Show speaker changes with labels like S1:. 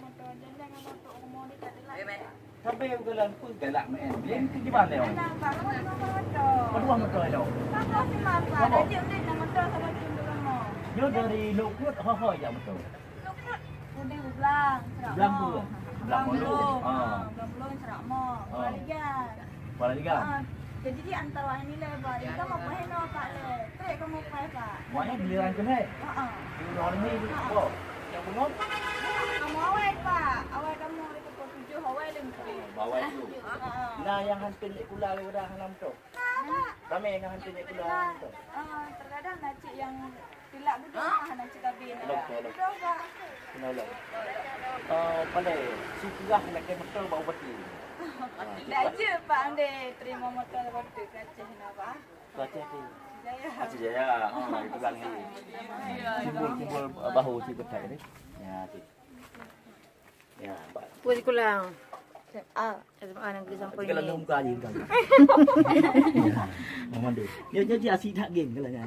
S1: motor jalan dengan motor umur ni tak ada lah.
S2: Sampai yang gelan pun galak main. Dia di mana ya?
S1: Anak pak kamu motor.
S2: Kedua motor itu.
S1: Kakak si mapa. Ada je udah nak motor sama cundu kamu.
S2: Dia dari Lokut ho ya motor.
S1: Lokut. Udah belang.
S2: Belang tu.
S1: Belang belum. Belang belum serak mo. Balikan.
S2: Balikan.
S1: Jadi di antara ini lebar. Kita mau pakai no pak le. Trek kamu pakai pak.
S2: Maknanya giliran tu ni. Di orang ni oh. Yang belum?
S1: Kamu awal pak. Awal kamu itu pukul 7 awal lagi.
S2: Bawah itu. Nah yang hantar ni kula le dah halam tu. Ramai yang hantar ni kula tu.
S1: Terkadang nacik yang tilak duduk nacik kabin. Betul pak.
S2: Kenal. Pada si kirah nak ke motor bawa beti.
S1: Dah je pak ande terima motor waktu kacih nak pak.
S2: Kacih tu.
S1: Jaya.
S2: Acik Jaya. Itu belang ni. Simbol bahu si betai ni. Ya, cik. Ya, Pak.
S3: Puas kulang.
S1: Ah,
S3: SMA negeri Sampoi
S2: Kalau
S3: ni.
S2: muka je kan. Ya. Memang dia. Dia jadi asyik tak game kalau ya.